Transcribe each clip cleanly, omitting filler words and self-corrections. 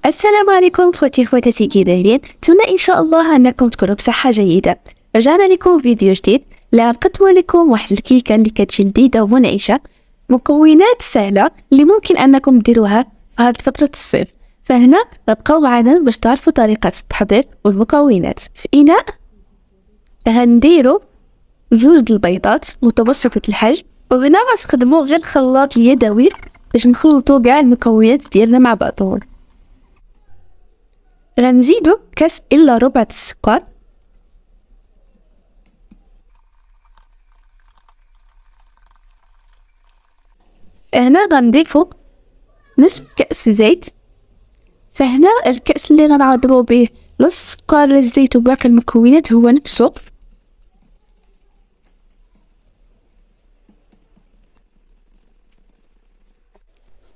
السلام عليكم خواتاتي كي دايرين؟ نتمنى ان شاء الله انكم تكونوا بصحه جيده. رجعنا لكم فيديو جديد اللي غنقدموا لكم واحد الكيكه اللي كتجي جديده ومنعشه، مكونات سهله اللي ممكن انكم ديروها في هذه فتره الصيف. فهنا بقاو معنا باش تعرفوا طريقه التحضير والمكونات. في اناء غنديروا 2 البيضات متوسطه الحجم، وهنا غنستخدموا غير الخلاط اليدوي باش نخلطوا كاع المكونات ديالنا مع بعضهم. غنزيدو كاس الا ربع السكر، هنا غنضيفو نصف كأس زيت. فهنا الكأس اللي غنعضرو به نص السكر للزيت وباقي المكونات هو نفسه.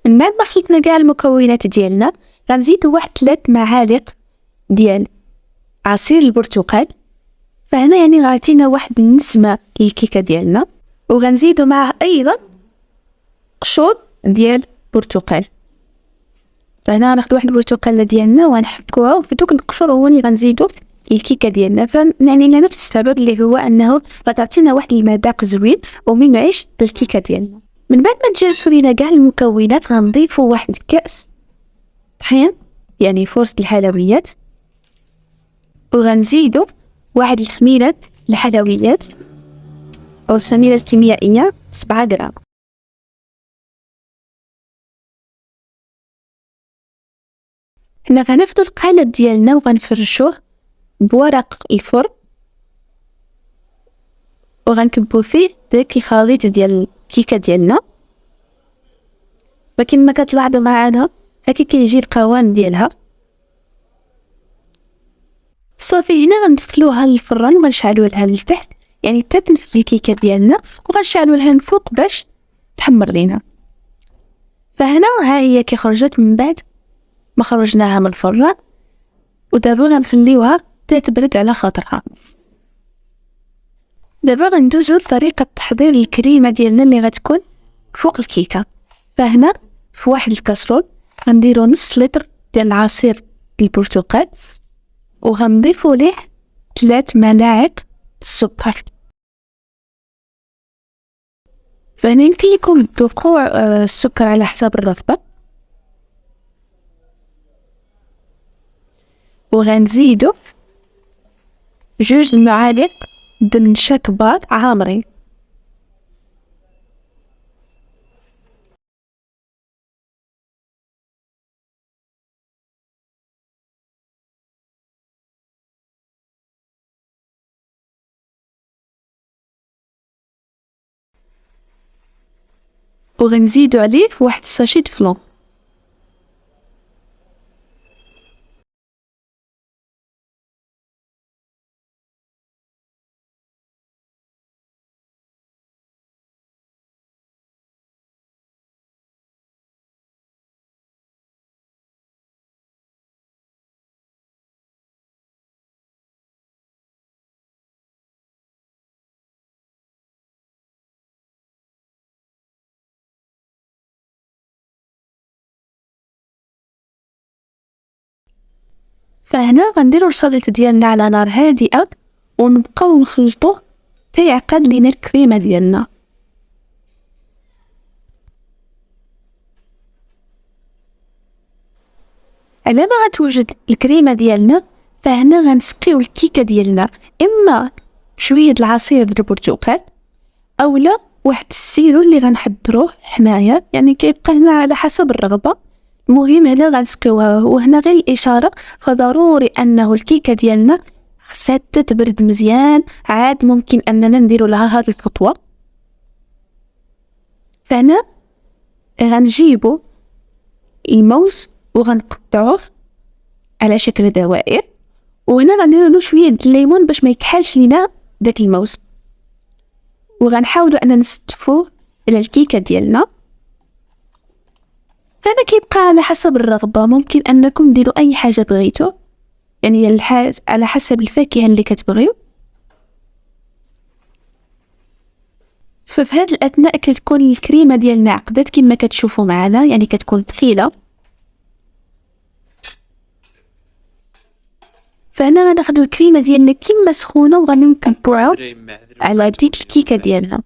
من بعد ما خلطنا كاع المكونات ديالنا غنزيدو واحد 3 معالق ديال عصير البرتقال. فهنا يعني غاتينا واحد النسمه للكيكه ديالنا، وغنزيدو معاه ايضا قشور ديال برتقال. فهنا غناخدو واحد البرتقاله ديالنا وغنحكوها، وفي دوك القشور هو اللي غنزيدو الكيكه ديالنا. فيعني لنفس السبب اللي هو انه غتعطينا واحد المذاق زوين ومنعش للكيكه ديالنا. من بعد ما تجهزوا لينا كاع المكونات غنضيفوا واحد كأس طحين يعني فرص الحلويات، وغنزيدو واحد الخميرة الحلويات او الخميرة الكيميائية 7 غرام. حنا غناخدو القالب ديالنا وغنفرشوه بورق الفرن، وغنكبو فيه داك الخليط ديال الكيكه ديالنا. فكما كتلاحظوا معنا هكا كيجي القوام ديالها. صافي هنا غندخلوها للفران وغنشعلوا لها لتحت يعني حتى تنفخ الكيكه ديالنا، وغنشعلوا لها الفوق باش تحمر لينا. فهنا ها هي كي خرجت من بعد ما خرجناها من الفران، ودابا غنخليوها تبرد على خاطرها. دابا غندوزو لطريقه تحضير الكريمه ديالنا اللي غتكون فوق الكيكه. فهنا في واحد الكاسرول غنديرو نص لتر ديال العصير البرتقال، وغنضيفو ليه 3 ملاعق السكر. فهنا يمكن لكم تذوقوا السكر على حساب الرغبه. وغنزيدو 2 معالق دنشا كبار عامرين. وغنزيدو عليه واحد الساشي دفلون. فهنا غنديرو الخليط ديالنا على نار هادئه ونبقاو نخلطوه حتى يعقد لينا الكريمه ديالنا. على ما غتوجد الكريمه ديالنا فهنا غنسقيو الكيكه ديالنا اما شويه العصير ديال البرتقال اولا واحد السيرو اللي غنحضروه حنايا، يعني كيبقى هنا على حسب الرغبه. المهم هنا غنسقيوها، وهنا غير الاشاره فضروري انه الكيكه ديالنا خصها تبرد مزيان، عاد ممكن اننا نديرو لها هذه الخطوه. فهنا غنجيبو الموز وغنقطعوه على شكل دوائر، وهنا غنديرو له شويه الليمون باش ما يكحلش لينا داك الموز، وغنحاولوا ان نستفوه الى الكيكه ديالنا. هذا كيبقى على حسب الرغبه، ممكن انكم ديروا اي حاجه بغيتو، يعني على حسب الفاكهه اللي كتبغيو. ففي هذا الاثناء كتكون الكريمه ديالنا عقدت كما كتشوفوا معنا، يعني كتكون ثقيله. فهنا غناخدو الكريمه ديالنا كيما سخونه وغادي نكبوها على ديك الكيكه ديالنا.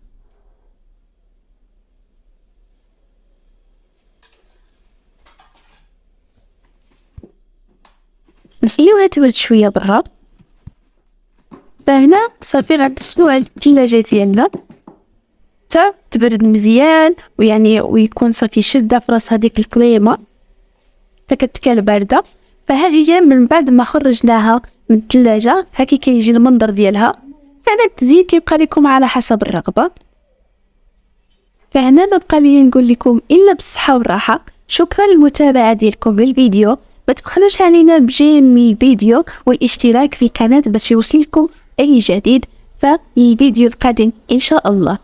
نخليوها تبرد شويه برا. فهنا صافي غنسلو على الثلاجه ديالنا حتى تبرد مزيان، ويعني ويكون صافي شاده في راس هذيك الكريمه فكتكال بارده. فهذه هي من بعد ما خرجناها من الثلاجه هكي كيجي المنظر ديالها. فهنا التزيين كيبقى لكم على حسب الرغبه. فهنا ما بقى لي نقول لكم الا بالصحه والراحه. شكرا للمتابعه ديالكم للفيديو، ما تبخلوش علينا بجيم الفيديو والاشتراك في القناه باش يوصلكم اي جديد. فالفيديو القادم ان شاء الله.